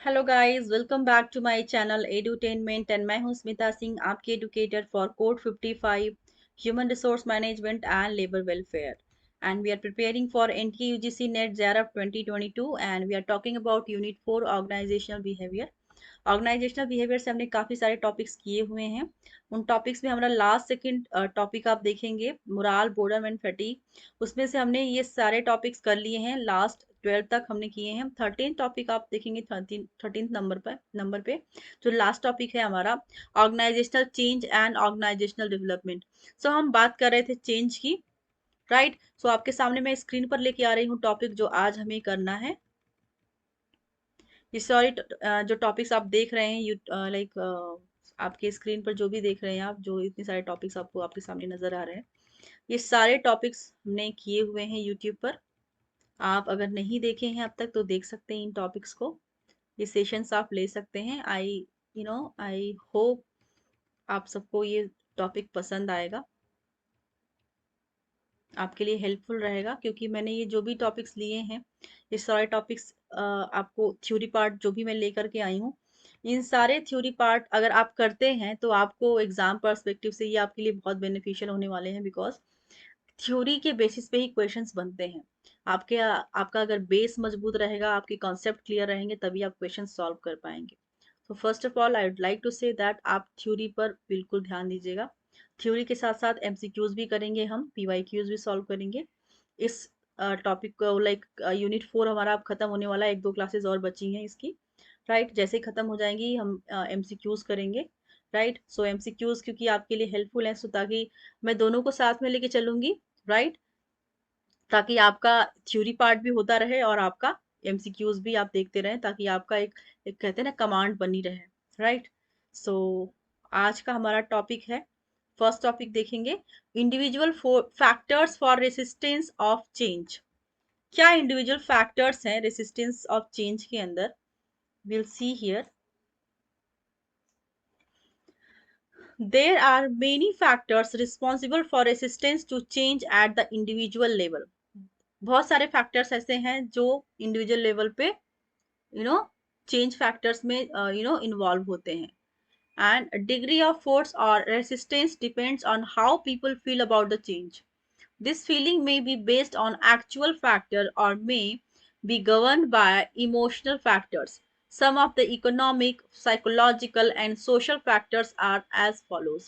Hello guys, welcome back to my channel edutainment and मैं हूं स्मिता सिंह, आपकी educator for code 55 human resource management and labour welfare and we are preparing for NTA UGC NET JRF 2022 and we are talking about unit 4 organisational behaviour. Organisational behaviour से हमने काफ़ी सारे topics किए हुए हैं। उन टॉपिक्स में हमारा लास्ट सेकंड टॉपिक आप देखेंगे, मोराल, बोर्डम एंड फटीग। उसमें से हमने ये सारे टॉपिक्स कर लिए हैं, लास्ट 12 तक हमने किए हैं। 13 टॉपिक आप देखेंगे, 13 नंबर पे जो लास्ट टॉपिक है हमारा, organisational change and organisational development. So हम बात कर रहे थे चेंज की, राइट। सो आपके सामने मैं स्क्रीन पर लेके आ रही हूँ टॉपिक जो आज हमें करना है। ये सॉरी, जो टॉपिक्स आप देख रहे हैं, यू लाइक आपके स्क्रीन पर जो भी देख रहे हैं आप, जो इतने सारे टॉपिक्स आपको आपके सामने नजर आ रहे हैं, ये सारे टॉपिक्स हमने किए हुए हैं यूट्यूब पर। आप अगर नहीं देखे हैं अब तक तो देख सकते हैं इन टॉपिक्स को। ये सेशंस आप ले सकते हैं। आई होप आप सबको ये टॉपिक पसंद आएगा, आपके लिए हेल्पफुल रहेगा, क्योंकि मैंने ये जो भी टॉपिक्स लिए हैं, ये सारे टॉपिक्स आपको थ्योरी पार्ट जो भी मैं लेकर के आई हूँ, इन सारे थ्योरी पार्ट अगर आप करते हैं तो आपको एग्जाम पर्सपेक्टिव से ये आपके लिए बहुत बेनिफिशियल होने वाले हैं, बिकॉज थ्योरी के बेसिस पे ही क्वेश्चंस बनते हैं। आपका अगर बेस मजबूत रहेगा, आपके कॉन्सेप्ट क्लियर रहेंगे, तभी आप क्वेश्चन सॉल्व कर पाएंगे। तो first of all I would like to say that आप थ्योरी पर बिल्कुल ध्यान दीजिएगा। थ्योरी के साथ साथ एमसीक्यूज भी करेंगे, हम पीवाईक्यूज भी सॉल्व करेंगे। इस टॉपिक को लाइक यूनिट 4 हमारा अब खत्म होने वाला है, एक दो क्लासेस और बची हैं इसकी, राइट। जैसे ही खत्म हो जाएंगी हम एमसीक्यूज करेंगे, राइट। सो एमसीक्यूज क्योंकि आपके लिए हेल्पफुल है, सो ताकि मैं दोनों को साथ में लेके चलूंगी, राइट, ताकि आपका थ्योरी पार्ट भी होता रहे और आपका एमसीक्यूज भी आप देखते रहें, ताकि आपका एक कहते हैं ना, कमांड बनी रहे, राइट। सो आज का हमारा टॉपिक है, फर्स्ट टॉपिक देखेंगे, individual factors for resistance of change. क्या इंडिविजुअल फैक्टर्स हैं रेसिस्टेंस ऑफ चेंज के अंदर? Will see here. There are many factors responsible for resistance to change at the individual level. बहुत सारे फैक्टर्स ऐसे हैं जो इंडिविजुअल लेवल पे चेंज फैक्टर्स में इन्वॉल्व होते हैं। एंड डिग्री ऑफ फोर्स और resistance depends on how people feel about the change. This feeling may be based on actual factor or may be governed by emotional factors. Some of the economic, psychological, and social factors are as follows.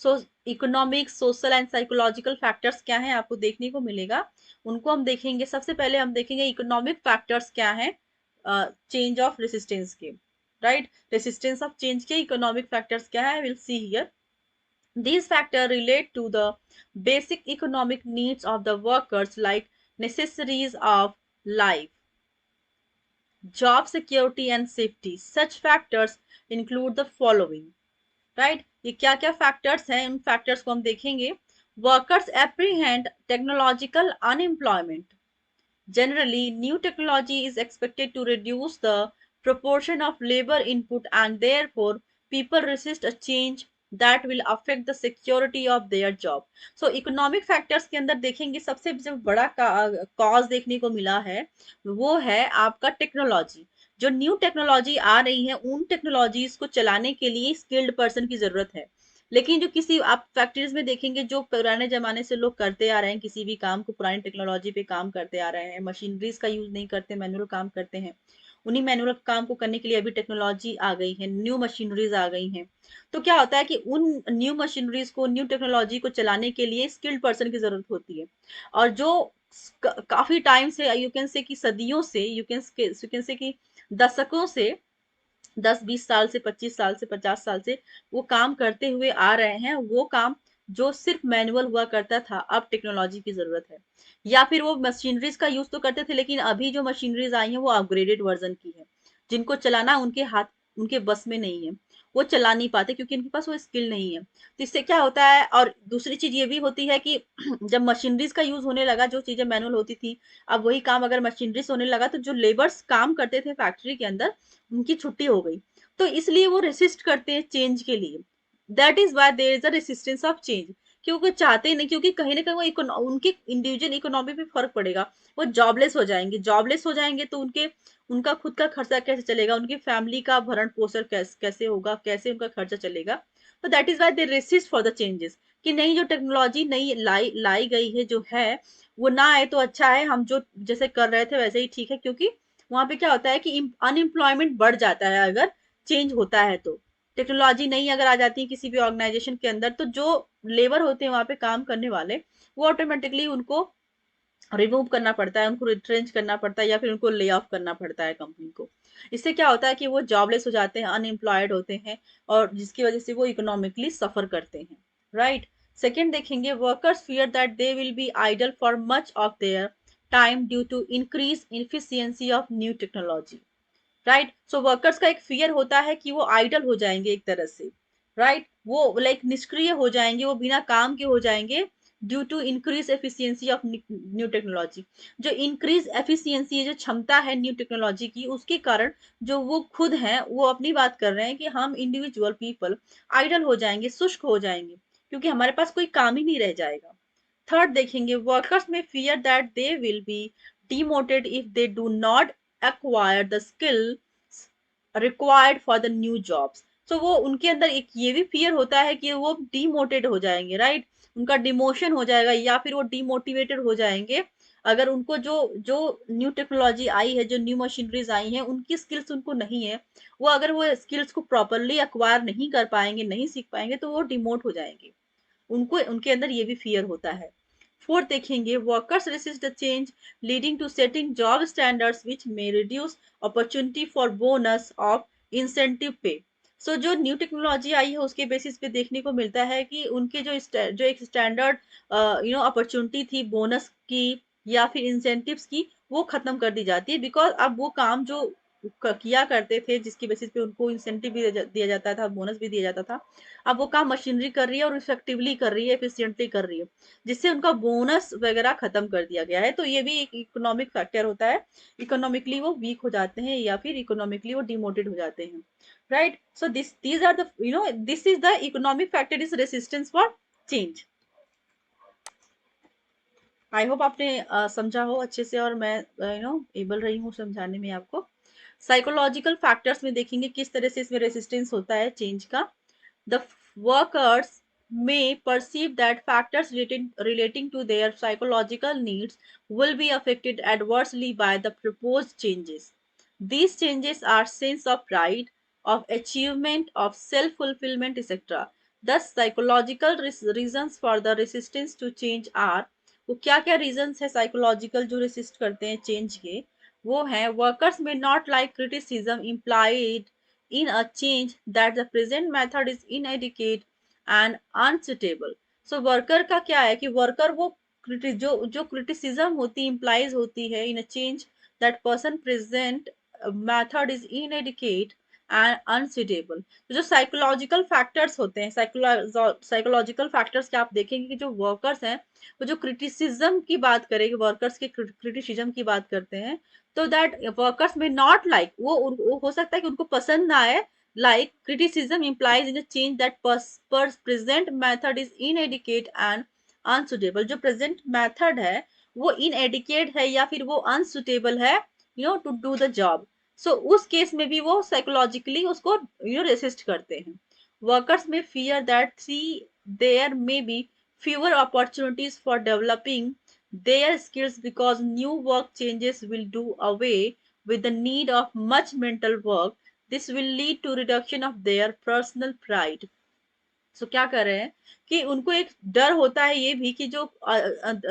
So, economic, social and psychological factors क्या हैं आपको देखने को मिलेगा, उनको हम देखेंगे। सबसे पहले हम देखेंगे इकोनॉमिक फैक्टर्स क्या हैं चेंज ऑफ रेसिस्टेंस के, राइट। रेसिस्टेंस ऑफ चेंज के इकोनॉमिक फैक्टर्स क्या है, will see here. These factors relate to the basic economic needs of the workers like necessaries of life, job security and safety. Such factors include the following, right? ये क्या क्या factors हैं, उन factors को हम देखेंगे। Workers apprehend technological unemployment. Generally, new technology is expected to reduce the proportion of labor input and therefore people resist a change that will affect the security of their job. So economic factors के अंदर देखेंगे, सबसे जो बड़ा cause देखने को मिला है वो है आपका टेक्नोलॉजी। जो न्यू टेक्नोलॉजी आ रही है, उन टेक्नोलॉजीज को चलाने के लिए स्किल्ड पर्सन की जरूरत है। लेकिन जो किसी आप फैक्ट्रीज में देखेंगे, जो पुराने जमाने से लोग करते आ रहे हैं, किसी भी काम को पुरानी टेक्नोलॉजी पे काम करते आ रहे हैं, मशीनरीज का यूज नहीं करते, मैनुअल काम करते हैं। उन्हीं मैनुअल काम को करने के लिए अभी टेक्नोलॉजी आ गई है, न्यू मशीनरीज आ गई हैं। तो क्या होता है कि उन न्यू मशीनरीज को, न्यू टेक्नोलॉजी को चलाने के लिए स्किल्ड पर्सन की जरूरत होती है। और जो काफी टाइम से, यू कैन से कि सदियों से, यू कैन से कि दशकों से, 10-20 साल से, 25 साल से, 50 साल से वो काम करते हुए आ रहे हैं। वो काम जो सिर्फ मैनुअल हुआ करता था, अब टेक्नोलॉजी की जरूरत है। या फिर वो मशीनरीज का यूज तो करते थे, लेकिन अभी जो मशीनरीज आई हैं वो अपग्रेडेड वर्जन की है, जिनको चलाना उनके हाथ, उनके बस में नहीं है। वो चला नहीं पाते क्योंकि उनके पास वो स्किल नहीं है। तो इससे क्या होता है, और दूसरी चीज ये भी होती है कि जब मशीनरीज का यूज होने लगा, जो चीजें मैनुअल होती थी, अब वही काम अगर मशीनरीज होने लगा, तो जो लेबर्स काम करते थे फैक्ट्री के अंदर, उनकी छुट्टी हो गई। तो इसलिए वो रेसिस्ट करते हैं चेंज के लिए। That is why there is a resistance of change. क्योंकि चाहते ही नहीं, क्योंकि कहीं ना कहीं वो उनके इंडिविजुअल इकोनॉमी पे फर्क पड़ेगा। वो जॉबलेस हो जाएंगे, जॉबलेस हो जाएंगे तो उनका खुद का खर्चा कैसे चलेगा, उनकी फैमिली का भरण पोषण कैसे होगा, कैसे उनका खर्चा चलेगा। तो that is why they resist for the changes, कि नहीं जो टेक्नोलॉजी नई लाई लाई गई है जो है वो ना आए तो अच्छा है, हम जो जैसे कर रहे थे वैसे ही ठीक है। क्योंकि वहां पे क्या होता है कि अनएम्प्लॉयमेंट बढ़ जाता है अगर चेंज होता है तो। टेक्नोलॉजी नहीं अगर आ जाती है किसी भी ऑर्गेनाइजेशन के अंदर, तो जो लेबर होते हैं वहां पे काम करने वाले, वो ऑटोमेटिकली उनको रिमूव करना पड़ता है, उनको रिट्रेंच करना पड़ता है, या फिर उनको ले ऑफ करना पड़ता है कंपनी को। इससे क्या होता है कि वो जॉबलेस हो जाते हैं, अनएम्प्लॉयड होते हैं, और जिसकी वजह से वो इकोनॉमिकली सफर करते हैं। राइट। सेकेंड देखेंगे, workers fear that they will be idle for much of their time due to increase efficiency of new technology. Right. So workers का एक फियर होता है कि वो आइडल हो जाएंगे एक तरह से। राइट। वो लाइक निष्क्रिय हो जाएंगे, वो बिना काम के हो जाएंगे, due to increase efficiency of new technology. जो इंक्रीज एफिशिएंसी, जो क्षमता है न्यू टेक्नोलॉजी की, उसके कारण जो वो खुद हैं वो अपनी बात कर रहे हैं कि हम इंडिविजुअल पीपल आइडल हो जाएंगे, शुष्क हो जाएंगे, क्योंकि हमारे पास कोई काम ही नहीं रह जाएगा। थर्ड देखेंगे, वर्कर्स में fear that they will B demoted if they do not acquire the skills required for the new jobs। so वो उनके अंदर एक ये भी फियर होता है कि वो डिमोटेड हो जाएंगे। राइट। उनका डिमोशन हो जाएगा या फिर वो डिमोटिवेटेड हो जाएंगे अगर उनको जो जो न्यू टेक्नोलॉजी आई है, जो न्यू मशीनरीज आई हैं, उनकी स्किल्स उनको नहीं है, वो अगर वो स्किल्स को प्रॉपरली अक्वायर नहीं कर पाएंगे, नहीं सीख पाएंगे, तो वो डिमोट हो जाएंगे। उनको उनके अंदर ये भी फियर होता है। फोर्थ देखेंगे, workers resist the change leading to setting job standards which may reduce opportunity for bonus of incentive pay. So जो न्यू टेक्नोलॉजी आई है उसके बेसिस पे देखने को मिलता है कि उनके जो एक स्टैंडर्ड अपॉर्चुनिटी थी बोनस की या फिर इंसेंटिव्स की, वो खत्म कर दी जाती है। बिकॉज अब वो काम जो किया करते थे जिसकी बेसिस पे उनको इंसेंटिव भी दिया जाता था, बोनस भी दिया जाता था, अब वो काम मशीनरी कर रही है और इफेक्टिवली कर रही है, एफिशिएंटली कर रही है, जिससे उनका बोनस वगैरह खत्म कर दिया गया है। तो ये भी एक इकोनॉमिक फैक्टर होता है। इकोनॉमिकली वो वीक हो जाते हैं या फिर इकोनॉमिकली वो डिमोटेड हो जाते हैं। Right. So this these are the this is the economic factor is resistance for change. I hope आपने समझा हो अच्छे से, और मैं एबल रही हूँ समझाने में आपको। साइकोलॉजिकल फैक्टर्स में देखेंगे किस तरह से इसमें रेसिस्टेंस होता है चेंज का। The workers may perceive that factors relating to their psychological needs will be affected adversely by the proposed changes. These changes are sense of pride, of achievement, of self-fulfillment, etc. Thus, psychological reasons for the resistance to change are, वो क्या क्या reasons है psychological जो resist करते हैं change के, वो है, workers may not like criticism implied in a change that the present method is inadequate and unsuitable। so worker का क्या है कि worker वो जो criticism होती implies होती है in a change that person present method is inadequate and unsuitable। तो जो साइकोलॉजिकल फैक्टर्स होते हैं, साइकोलॉजिकल फैक्टर्स क्या आप देखेंगे कि जो वर्कर्स हैं वो जो क्रिटिसिज्म की बात करेंगे, वर्कर्स के क्रिटिसिज्म की बात करते हैं, तो दैट वर्कर्स में नॉट लाइक, वो हो सकता है कि उनको पसंद ना आए। Like criticism implies in a change that present method is inadequate and unsuitable। जो प्रेजेंट मेथड है वो inadequate है या फिर वो unsuitable है टू डू द जॉब। सो उस केस में भी वो साइकोलॉजिकली उसको रेसिस्ट करते हैं। वर्कर्स में fear that see there may be fewer opportunities for developing their skills because new work changes will do away with the need of much mental work। This will lead to reduction of their personal pride। क्या कर रहे हैं कि उनको एक डर होता है ये भी कि जो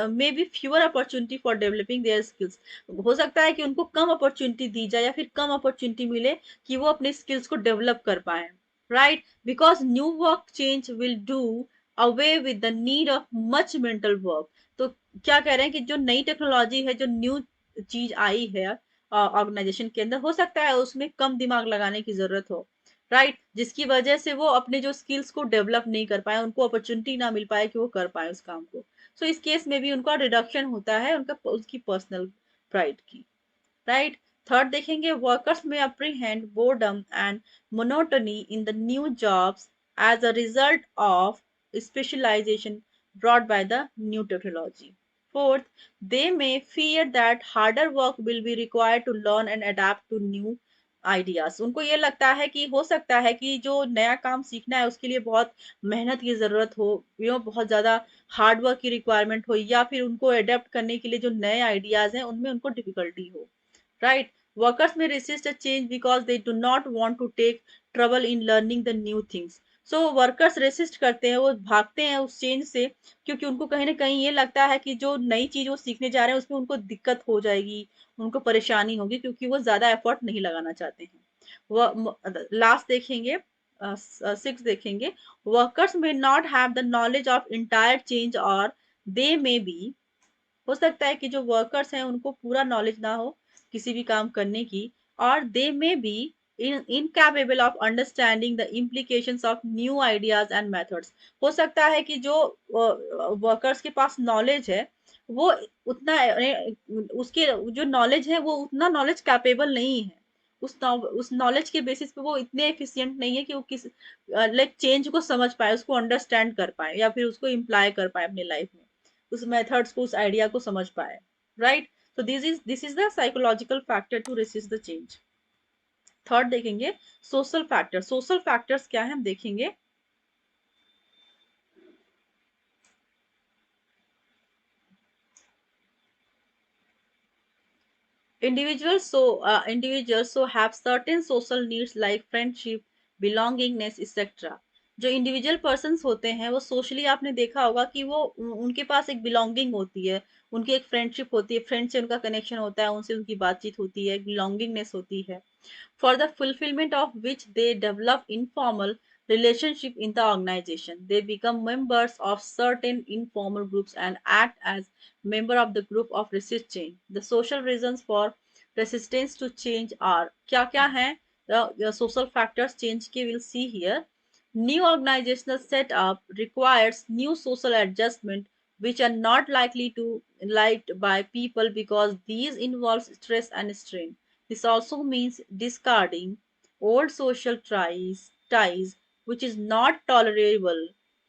may be fewer opportunity for developing their skills, हो सकता है कि उनको कम अपॉर्चुनिटी दी जाए या फिर कम अपॉर्चुनिटी मिले कि वो अपने स्किल्स को डेवलप कर पाए। Right. Because new work change will do away with the need of much mental work. तो क्या कह रहे हैं कि जो नई टेक्नोलॉजी है, जो न्यू चीज आई है ऑर्गेनाइजेशन के अंदर, हो सकता है उसमें कम दिमाग लगाने की जरूरत हो। राइट। जिसकी वजह से वो अपने जो स्किल्स को डेवलप नहीं कर पाए, उनको अपॉर्चुनिटी ना मिल पाए कि वो कर पाए उस काम को। इस केस में भी उनका रिडक्शन होता है उनका उसकी पर्सनल प्राइड की। राइट। थर्ड देखेंगे, वर्कर्स में apprehend boredom and monotony in the new jobs as a result of specialisation brought by the new technology. Fourth, they may fear that harder work will be required to learn and adapt to new ideas. उनको ये लगता है कि हो सकता है कि जो नया काम सीखना है उसके लिए बहुत मेहनत की जरूरत हो, बहुत ज्यादा हार्ड वर्क की रिक्वायरमेंट हो, या फिर उनको अडेप्ट करने के लिए जो नए आइडियाज हैं उनमें उनको डिफिकल्टी हो, right? Workers may resist a change because they do not want to take trouble in learning the new things. So workers resist करते हैं, वो भागते हैं उस चेंज से, क्योंकि उनको कहीं ना कहीं ये लगता है कि जो नई चीज वो सीखने जा रहे हैं उसमें उनको दिक्कत हो जाएगी, उनको परेशानी होगी, क्योंकि वो ज्यादा एफर्ट नहीं लगाना चाहते हैं। वो लास्ट देखेंगे, सिक्स देखेंगे, वर्कर्स में not have the knowledge of entire change और दे मे बी, हो सकता है कि जो वर्कर्स हैं उनको पूरा नॉलेज ना हो किसी भी काम करने की, और they may be incapable of understanding the implications of new ideas and methods. हो सकता है कि जो वर्कर्स के पास नॉलेज है वो उतना उसके जो नॉलेज है वो उतना नॉलेज कैपेबल नहीं है, उस नॉलेज के बेसिस पे वो इतने एफिशिएंट नहीं है कि वो किस लाइक चेंज को समझ पाए, उसको अंडरस्टैंड कर पाए, या फिर उसको इम्प्लाई कर पाए अपनी लाइफ में, उस मेथड्स को, उस आइडिया को समझ पाए, राइट? तो this is the psychological factor to resist the change. Third देखेंगे सोशल फैक्टर। सोशल फैक्टर्स क्या है हम देखेंगे। Individuals so have certain social needs like friendship, belongingness, etc. जो इंडिविजुअल पर्सन्स होते हैं वो सोशली, आपने देखा होगा कि वो उनके पास एक बिलोंगिंग होती है, उनकी एक फ्रेंडशिप होती है, फ्रेंड से उनका कनेक्शन होता है, उनसे उनकी बातचीत होती है, बिलोंगिंगनेस होती है, for the fulfillment of which they develop informal relationship in the organization. They become members of certain informal groups and act as member of the group of resist change. The social reasons for resistance to change are क्या क्या हैं? The social factors change के we'll see here. New organizational setup requires new social adjustment which are not likely to liked by people because these involve stress and strain. This also means discarding old social ties which is not tolerable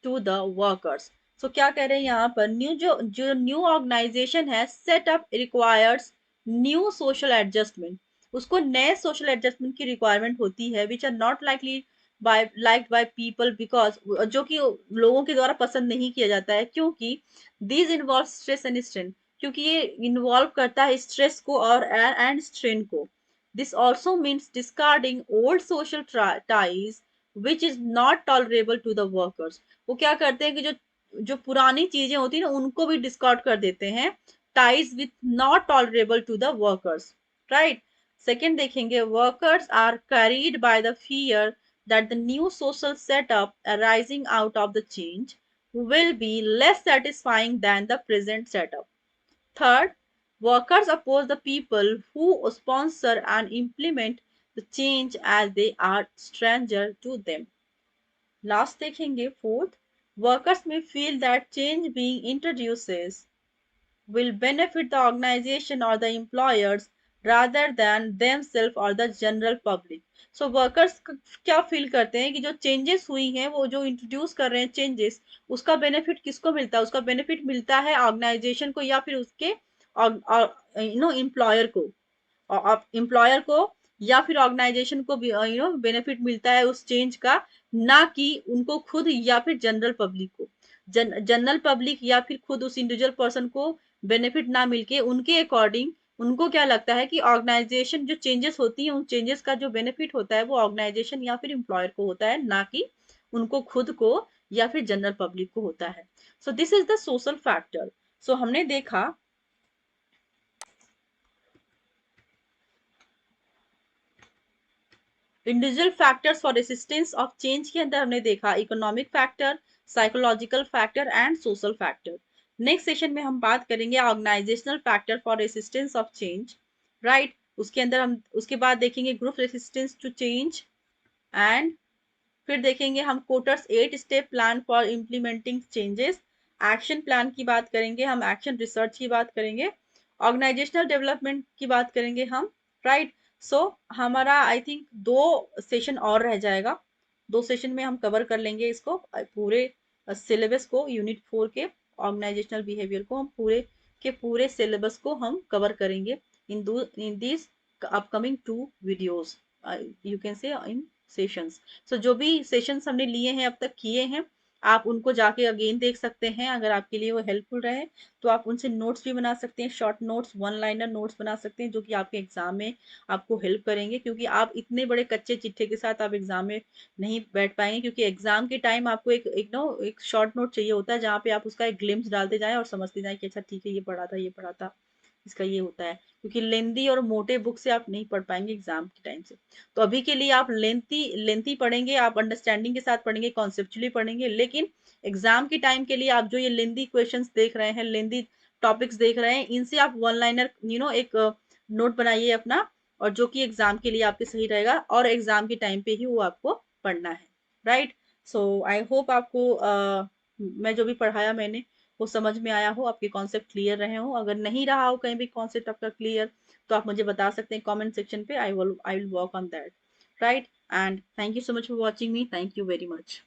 to the workers. So क्या कह रहे हैं यहाँ पर, जो new organisation है, setup requires new social adjustment, उसको नए सोशल एडजस्टमेंट की रिक्वायरमेंट होती है, which are not likely by liked by people because, जो कि लोगों के द्वारा पसंद नहीं किया जाता है, क्योंकि these involve stress and strain, क्योंकि ये इन्वॉल्व करता है स्ट्रेस को और एंड स्ट्रेन को। This also means discarding old social ties which is not tolerable to the workers. वो क्या करते हैं कि जो पुरानी चीजें होती है ना उनको भी डिस्कार्ड कर देते हैं, ties with not tolerable to the workers, right? Second देखेंगे, workers are carried by the fear that the new social setup arising out of the change will be less satisfying than the present setup. Third, workers oppose the people who sponsor and implement the change as they are stranger to them. Last देखेंगे, fourth, workers may feel that change being introduces will benefit the organization or the employers rather than themselves or the general public. So workers क्या feel करते हैं कि जो changes हुई हैं, वो जो इंट्रोड्यूस कर रहे हैं चेंजेस, उसका बेनिफिट किसको मिलता है? उसका बेनिफिट मिलता है ऑर्गेनाइजेशन को या फिर उसके एम्प्लॉयर को, एम्प्लॉयर को या फिर ऑर्गेनाइजेशन को भी बेनिफिट मिलता है उस चेंज का, ना कि उनको खुद या फिर जनरल पब्लिक को। जनरल पब्लिक या फिर खुद उस इंडिविजुअल पर्सन को बेनिफिट ना मिलके उनके अकॉर्डिंग उनको क्या लगता है कि ऑर्गेनाइजेशन जो चेंजेस होती है उन चेंजेस का जो बेनिफिट होता है वो ऑर्गेनाइजेशन या फिर एम्प्लॉयर को होता है, ना कि उनको खुद को या फिर जनरल पब्लिक को होता है। So this is the social factor. So हमने देखा individual factors for resistance of change के अंदर हमने देखा economic factor, psychological factor and social factor. Next session में हम बात करेंगे organisational factor for resistance of change, right? उसके अंदर हम उसके बाद देखेंगे group resistance to change, and फिर देखेंगे हम Kotter's 8 step plan for implementing changes. Action plan की बात करेंगे हम, एक्शन रिसर्च की बात करेंगे, ऑर्गेनाइजेशनल डेवलपमेंट की बात करेंगे हम, राइट? सो हमारा आई थिंक 2 सेशन और रह जाएगा, 2 सेशन में हम कवर कर लेंगे इसको पूरे सिलेबस को यूनिट 4 के। ऑर्गेनाइजेशनल बिहेवियर को हम पूरे के पूरे सिलेबस को हम कवर करेंगे in this upcoming 2 videos, you can say in sessions. सो जो भी सेशंस हमने लिए हैं अब तक किए हैं, आप उनको जाके अगेन देख सकते हैं। अगर आपके लिए वो हेल्पफुल रहे तो आप उनसे नोट्स भी बना सकते हैं, short notes, one liner notes बना सकते हैं, जो कि आपके एग्जाम में आपको हेल्प करेंगे। क्योंकि आप इतने बड़े कच्चे चिट्ठे के साथ आप एग्जाम में नहीं बैठ पाएंगे, क्योंकि एग्जाम के टाइम आपको एक शॉर्ट नोट चाहिए होता है, जहाँ पे आप उसका एक ग्लिम्स डालते जाएं और समझते जाएं कि अच्छा ठीक है, ये पढ़ा था, ये पढ़ा था, इसका ये होता है। क्योंकि लेंदी और मोटे बुक से आप नहीं पढ़ पाएंगे एग्जाम के टाइम से। तो अभी के लिए आप लेंथी लेंथी पढ़ेंगे, आप अंडरस्टैंडिंग के साथ पढ़ेंगे, कॉन्सेप्चुअली पढ़ेंगे। लेकिन एग्जाम के टाइम के लिए आप जो ये लेंदी क्वेश्चंस देख रहे हैं, लेंदी टॉपिक्स देख रहे हैं, इनसे आप वन लाइनर एक नोट बनाइए अपना, और जो कि एग्जाम के लिए आपके सही रहेगा, और एग्जाम के टाइम पे ही वो आपको पढ़ना है। राइट। सो आई होप आपको मैं जो भी पढ़ाया मैंने वो समझ में आया हो, आपके कॉन्सेप्ट क्लियर रहे हो। अगर नहीं रहा हो कहीं भी कॉन्सेप्ट आपका क्लियर, तो आप मुझे बता सकते हैं कमेंट सेक्शन पे, I will work on that. Right. And thank you so much for watching me, thank you very much.